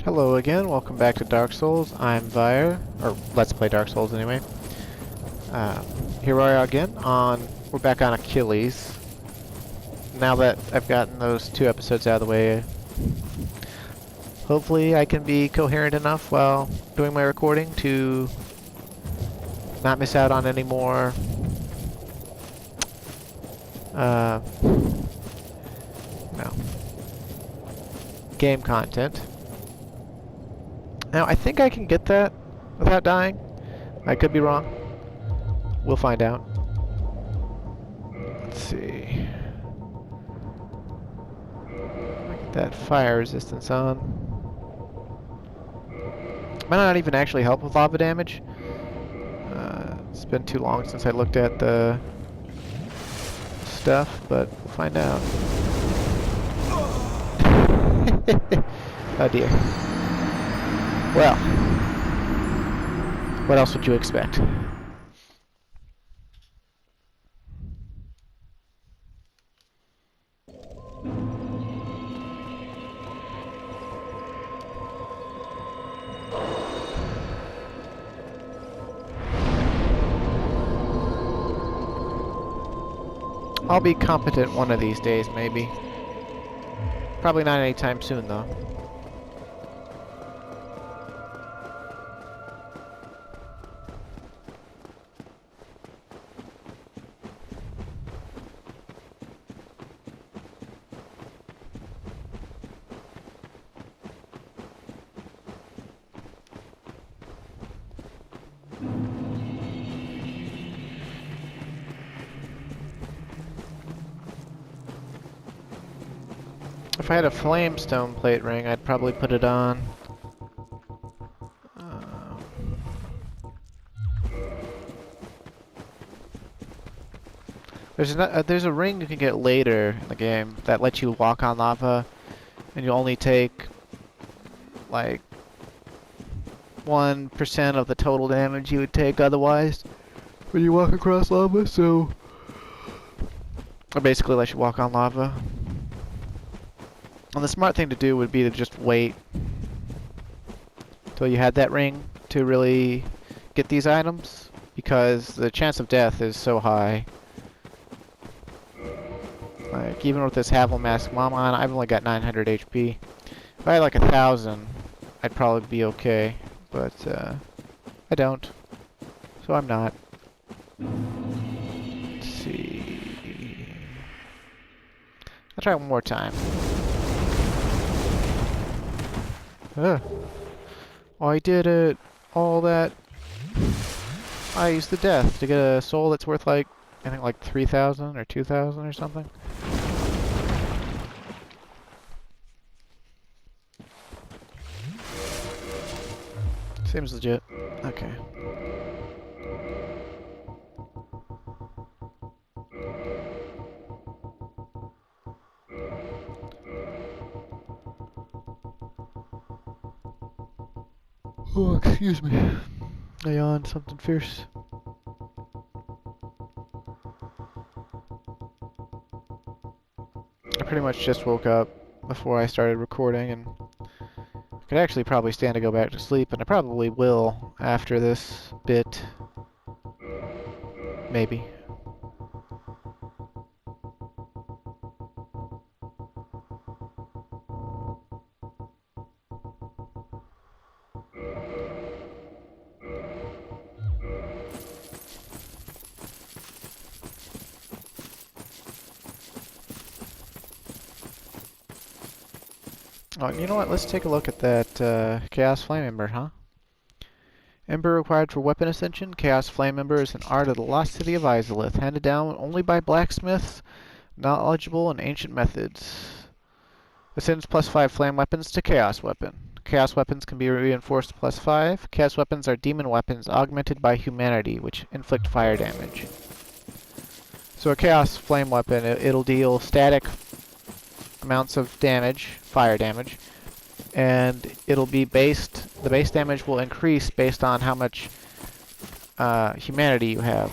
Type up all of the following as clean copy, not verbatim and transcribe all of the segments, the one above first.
Hello again, welcome back to Dark Souls. I'm Vire, or Let's Play Dark Souls anyway. Here we are again we're back on Achilles. Now that I've gotten those 2 episodes out of the way, hopefully I can be coherent enough while doing my recording to not miss out on any more game content. Now, I think I can get that without dying. I could be wrong. We'll find out. Let's see. Get that fire resistance on. Might not even actually help with lava damage. It's been too long since I looked at the stuff, but we'll find out. Oh dear. Well, what else would you expect? I'll be competent one of these days, maybe. Probably not anytime soon, though. If I had a flamestone plate ring, I'd probably put it on. There's a ring you can get later in the game that lets you walk on lava, and you only take like 1% of the total damage you would take otherwise when you walk across lava. So, it basically lets you walk on lava. And the smart thing to do would be to just wait until you had that ring to really get these items, because the chance of death is so high. Like, even with this Havel Mask Mom on, I've only got 900 HP. If I had like 1,000, I'd probably be okay, but I don't, so I'm not. Let's see. I'll try one more time. Oh, I did it! All that. I used the death to get a soul that's worth like, I think like 3,000 or 2,000 or something. Seems legit. Okay. Oh, excuse me. I yawned something fierce. I pretty much just woke up before I started recording, and I could actually probably stand to go back to sleep, and I probably will after this bit. Maybe. Oh, you know what? Let's take a look at that Chaos Flame Ember, huh? Ember required for weapon ascension. Chaos Flame Ember is an art of the lost city of Izalith, handed down only by blacksmiths knowledgeable in ancient methods. Ascends +5 flame weapons to Chaos Weapon. Chaos weapons can be reinforced +5. Chaos weapons are demon weapons augmented by humanity, which inflict fire damage. So a Chaos Flame weapon, it'll deal static amounts of damage, fire damage, and it'll be the base damage will increase based on how much humanity you have.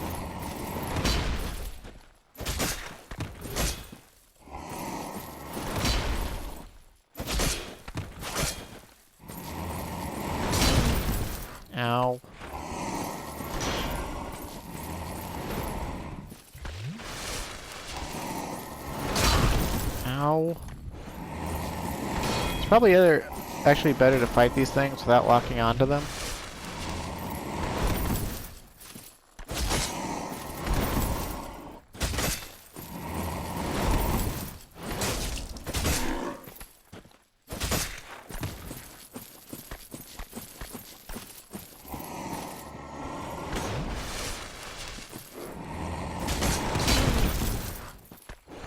Probably actually better to fight these things without locking onto them.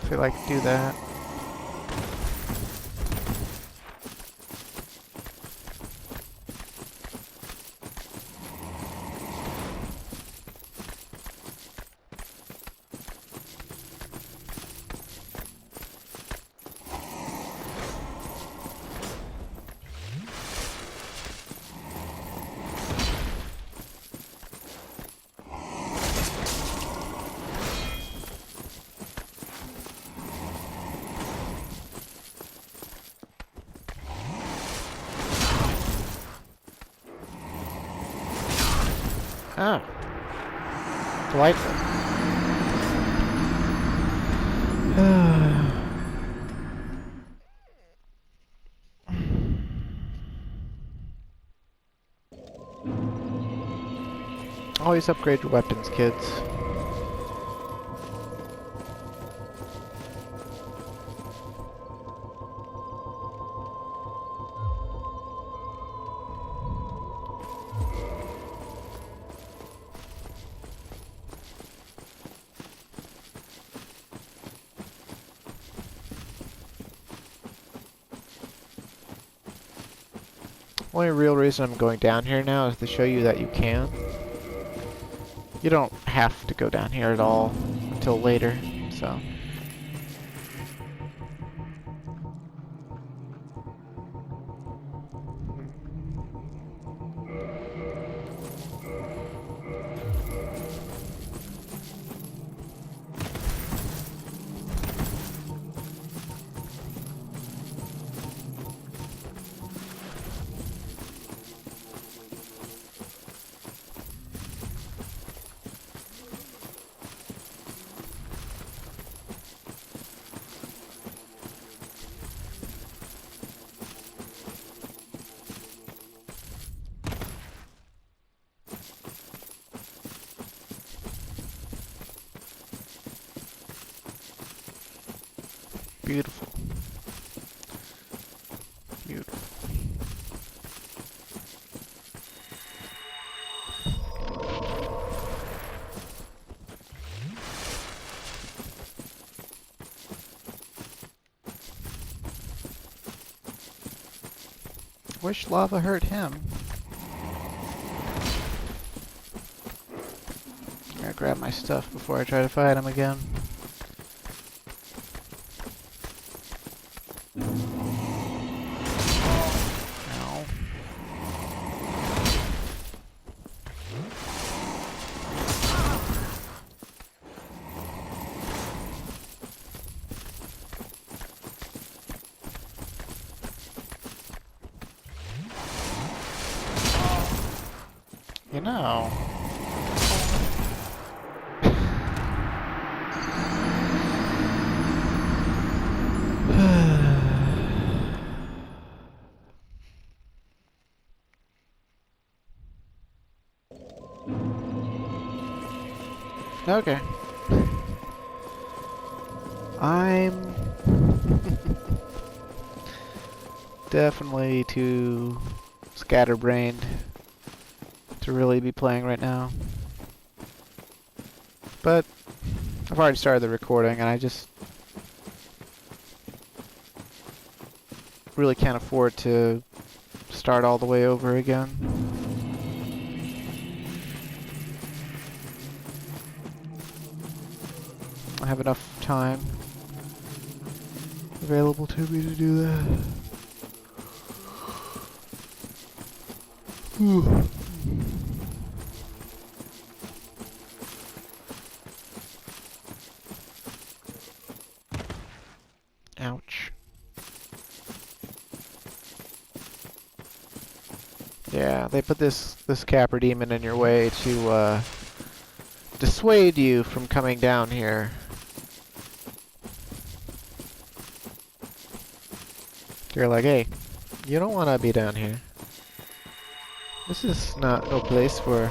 If they like to do that. Ah, delightful. Always upgrade your weapons, kids. Only real reason I'm going down here now is to show you that you can. You don't have to go down here at all until later, so. Beautiful. Beautiful. Wish lava hurt him. I gotta grab my stuff before I try to fight him again. Ow. You know. Okay. I'm definitely too scatterbrained to really be playing right now. But I've already started the recording and I just really can't afford to start all the way over again. I have enough time available to me to do that. Whew. Ouch. Yeah, they put this capper demon in your way to dissuade you from coming down here. You're like, hey, You don't want to be down here. This is not no place for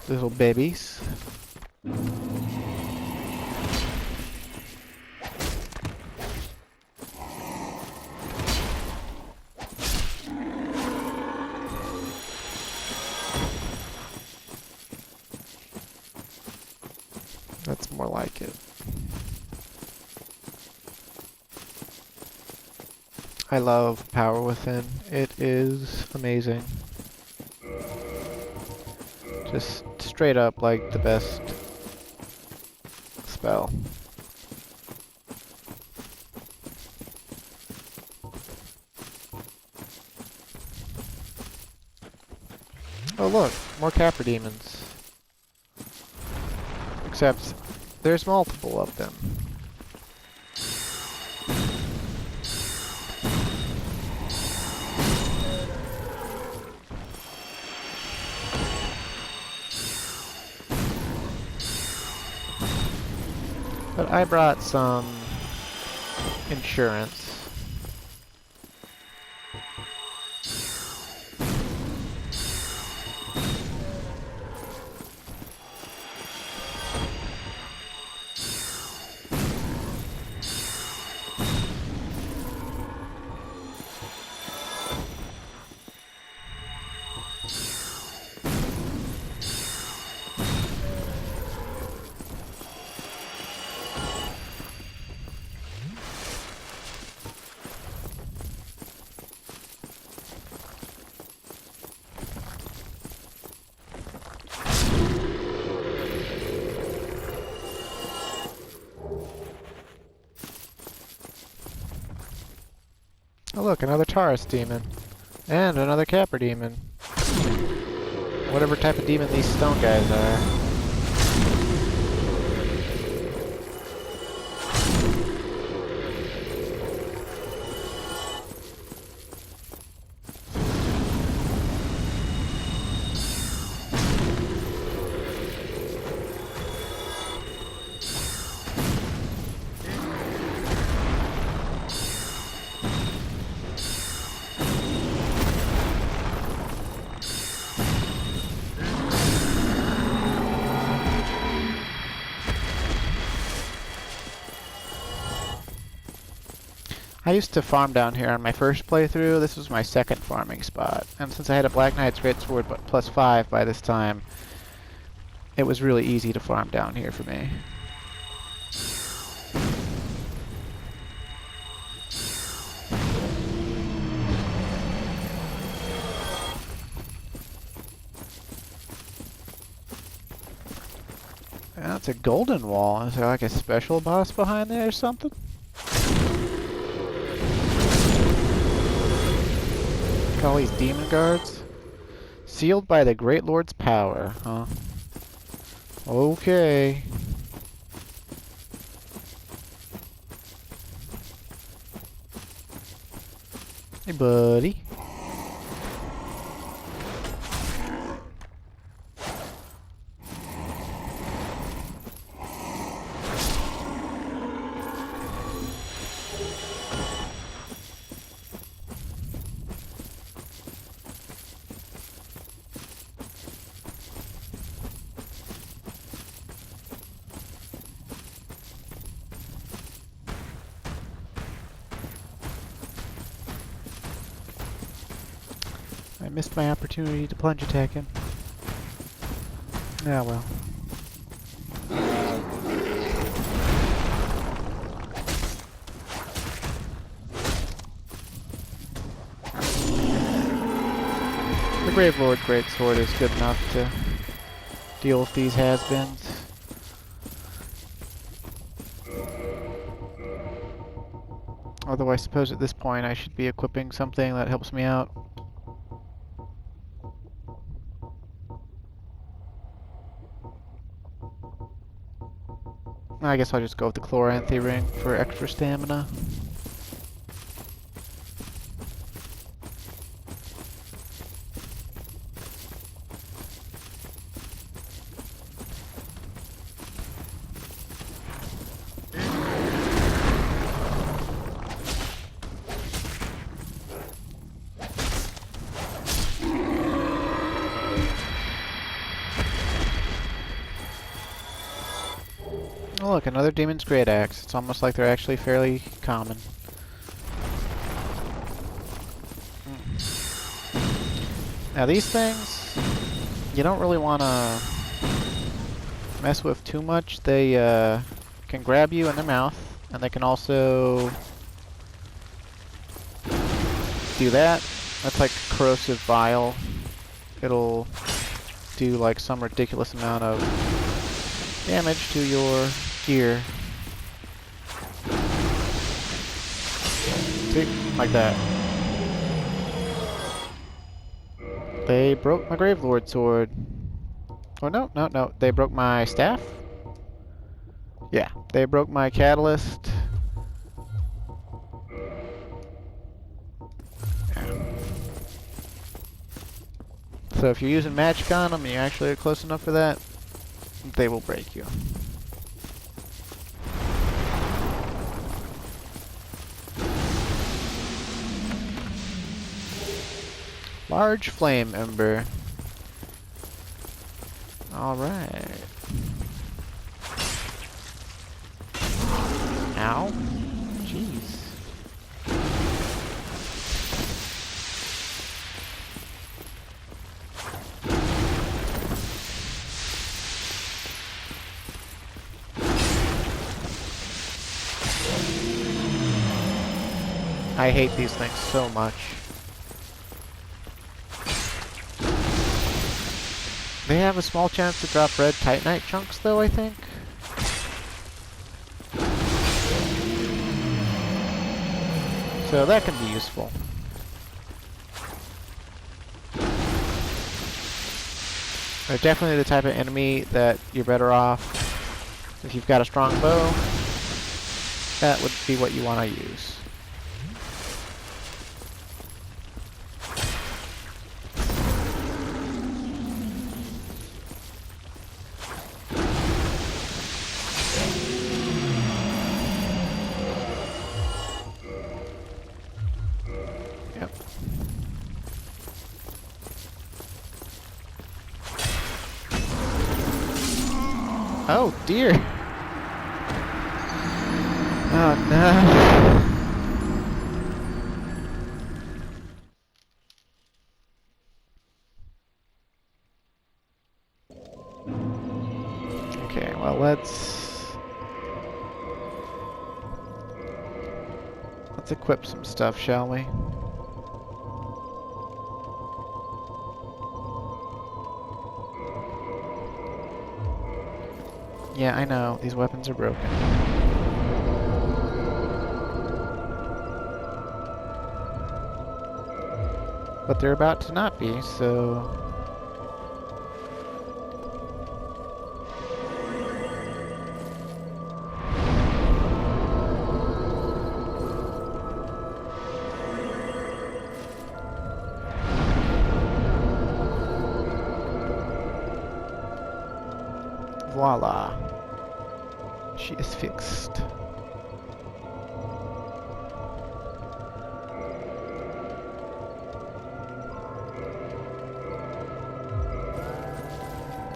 little babies. That's more like it. I love Power Within. It is amazing. Just straight up like the best spell. Oh look, more Capra Demons. Except there's multiple of them. But I brought some insurance. Oh look, another Taurus demon. And another Capra demon. Whatever type of demon these stone guys are. I used to farm down here on my first playthrough. This was my second farming spot. And since I had a Black Knight's Greatsword but +5 by this time, it was really easy to farm down here for me. That's a golden wall. Is there like a special boss behind there or something? All these demon guards? Sealed by the Great Lord's power, huh? Okay. Hey, buddy. I missed my opportunity to plunge attack him. Yeah, well. The Grave Lord Greatsword is good enough to deal with these has-beens. Although I suppose at this point I should be equipping something that helps me out. I guess I'll just go with the Chloranthy ring for extra stamina. Oh look, another Demon's Great Axe. It's almost like they're actually fairly common. Now these things, you don't really want to mess with too much. They can grab you in their mouth, and they can also do that. That's like corrosive bile. It'll do like some ridiculous amount of damage to your gear. See? Like that. They broke my Gravelord sword. Oh no, no, no. They broke my staff? Yeah, they broke my catalyst. So if you're using magic on them and you actually are close enough for that, they will break you. Large flame ember. Alright. Ow. Jeez. I hate these things so much. They have a small chance to drop red titanite chunks though, I think. So that can be useful. They're definitely the type of enemy that you're better off if you've got a strong bow. That would be what you want to use. Yep. Oh dear. Oh no. Okay, well let's equip some stuff, shall we? Yeah, I know, these weapons are broken. But they're about to not be, so... Voila. She is fixed.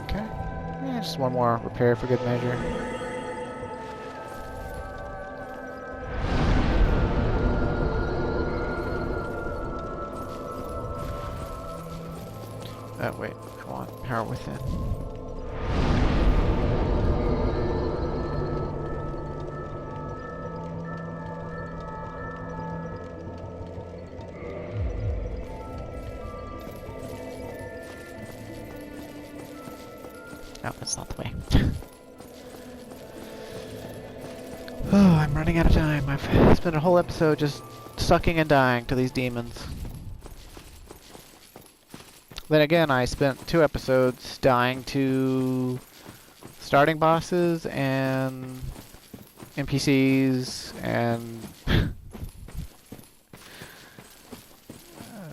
Okay. Yeah, just one more repair for good measure. Oh wait, I want power within. No, that's not the way. Oh, I'm running out of time. I've spent a whole episode just sucking and dying to these demons. Then again, I spent 2 episodes dying to starting bosses and NPCs and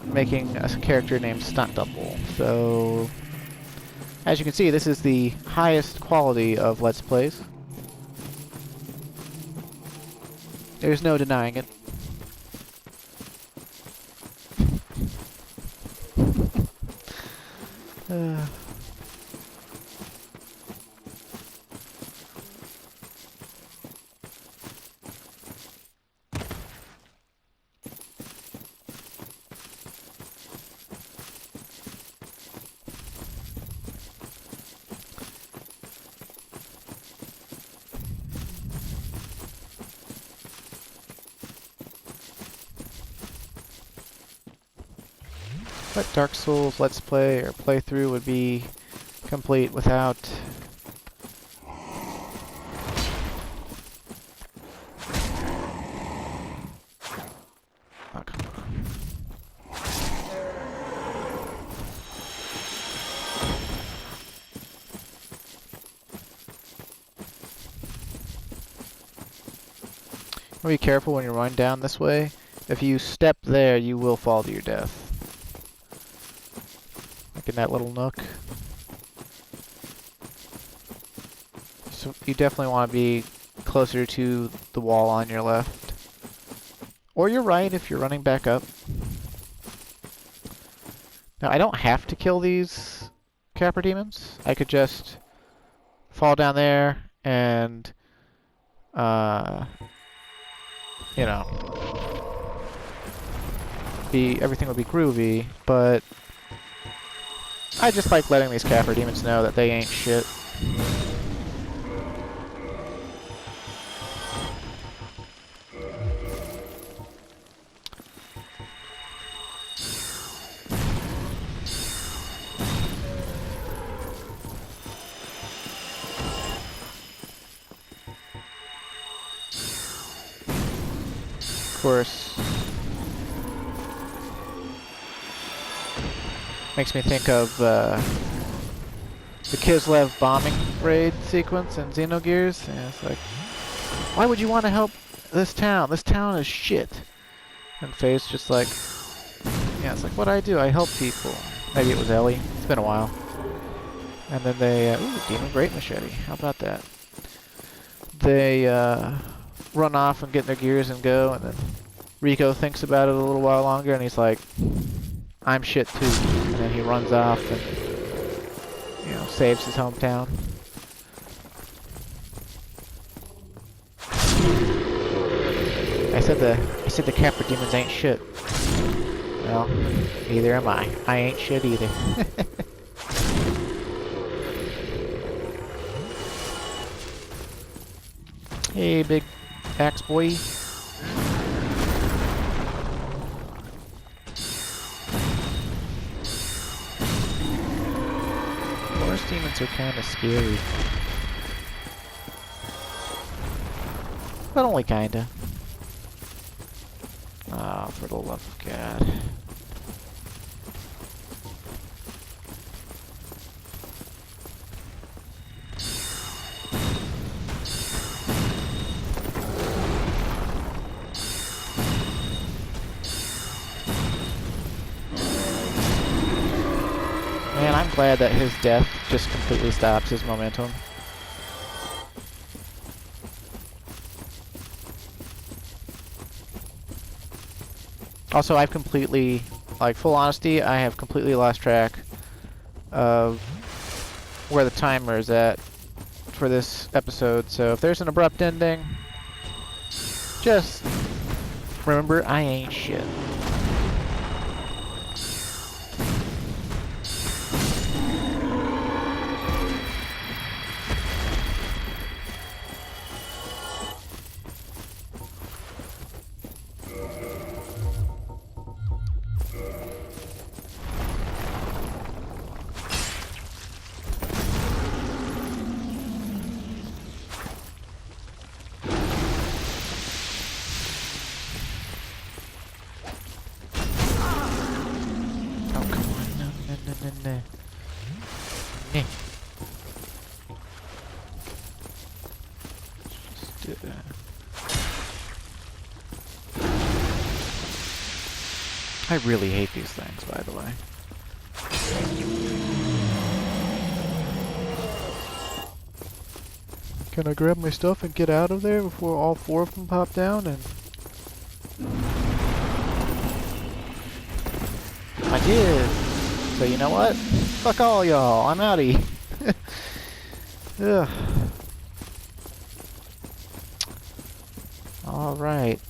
making a character named Stunt Double. So... as you can see, this is the highest quality of Let's Plays. There's no denying it. What Dark Souls Let's Play or playthrough would be complete without... Oh, come on. Be careful when you run down this way. If you step there, you will fall to your death. Like in that little nook. So you definitely want to be closer to the wall on your left. Or your right if you're running back up. Now I don't have to kill these Capra Demons. I could just fall down there and you know, everything would be groovy, but I just like letting these Capra Demons know that they ain't shit. Of course, makes me think of the Kislev bombing raid sequence in Xenogears. And it's like, why would you want to help this town? This town is shit. And Faye's just like, yeah, it's like, what I do? I help people. Maybe it was Ellie. It's been a while. And then they, ooh, Demon Great Machete. How about that? They run off and get in their gears and go, and then Rico thinks about it a little while longer, and he's like, I'm shit too. And then he runs off and, you know, saves his hometown. I said the Capra Demons ain't shit. Well, neither am I. I ain't shit either. Hey, big axe boy. Forest demons are kind of scary. But only kinda. Oh, for the love of God. Man, I'm glad that his death just completely stops his momentum. Also, I've completely, like, full honesty, I have completely lost track of where the timer is at for this episode. So if there's an abrupt ending, just remember I ain't shit. I really hate these things, by the way. Can I grab my stuff and get out of there before all four of them pop down? And I did. So you know what? Fuck all y'all. I'm outie. Ugh. All right.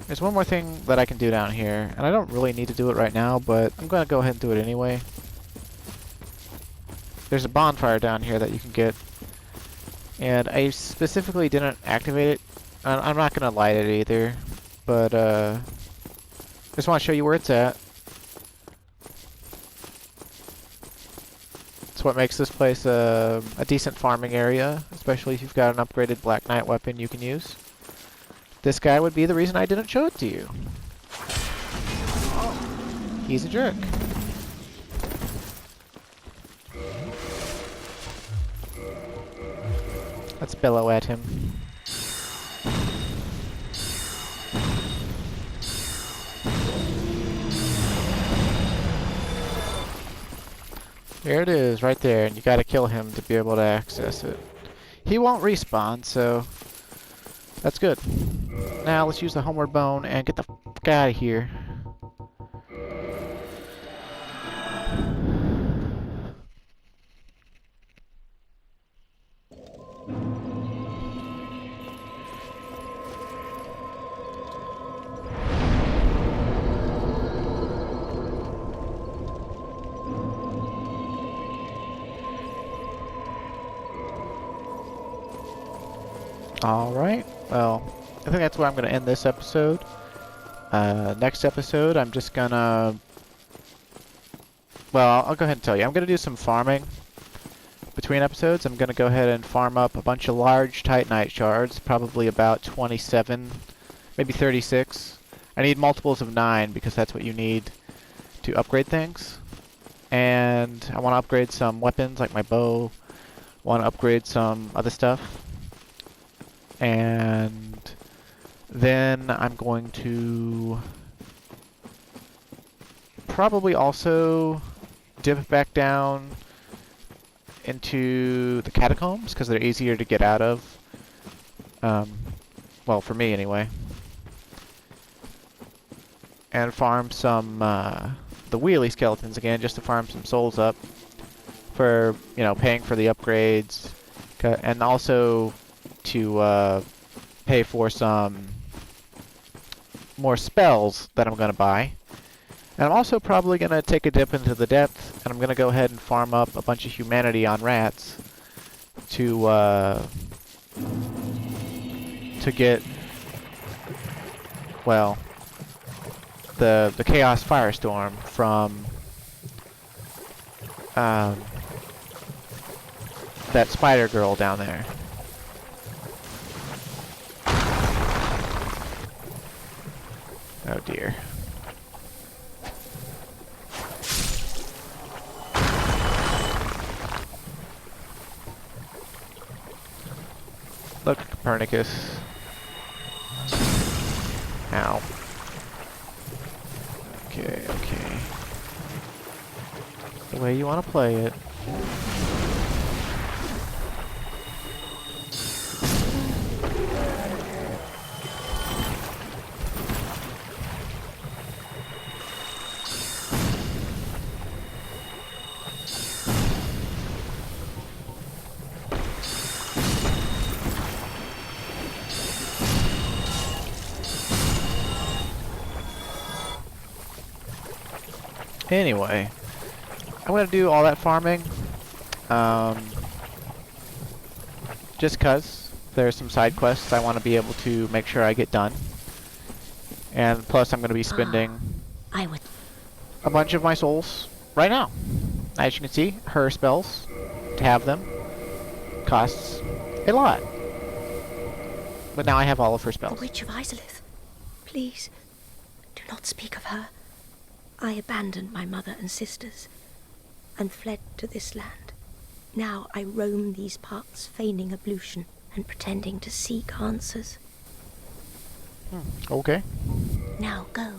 There's one more thing that I can do down here, and I don't really need to do it right now, but I'm going to go ahead and do it anyway. There's a bonfire down here that you can get, and I specifically didn't activate it. I'm not going to light it either, but Just want to show you where it's at. It's what makes this place a decent farming area, especially if you've got an upgraded Black Knight weapon you can use. This guy would be the reason I didn't show it to you. He's a jerk. Let's bellow at him. There it is, right there, and you gotta kill him to be able to access it. He won't respawn, so that's good. Now let's use the homeward bone and get the fuck out of here. Alright, well, I think that's where I'm going to end this episode. Next episode, I'm just gonna... Well, I'll go ahead and tell you. I'm going to do some farming between episodes. I'm going to go ahead and farm up a bunch of large Titanite shards, probably about 27, maybe 36. I need multiples of 9 because that's what you need to upgrade things. And I want to upgrade some weapons like my bow. Want to upgrade some other stuff. And then I'm going to probably also dip back down into the catacombs because they're easier to get out of. Well, for me anyway. And farm some the wheelie skeletons again, just to farm some souls up for, you know, paying for the upgrades, and also to pay for some more spells that I'm going to buy. And I'm also probably going to take a dip into the depth, and I'm going to go ahead and farm up a bunch of humanity on rats to get, well, the Chaos Firestorm from that spider girl down there. Oh dear. Look, Copernicus. Ow. Okay, okay. The way you want to play it. Anyway, I'm going to do all that farming, just 'cause there's some side quests I want to be able to make sure I get done. And plus I'm going to be spending a bunch of my souls right now. As you can see, her spells, to have them, costs a lot. But now I have all of her spells. The Witch of Izalith, please, do not speak of her. I abandoned my mother and sisters, and fled to this land. Now I roam these parts, feigning ablution and pretending to seek answers. Okay. Now go.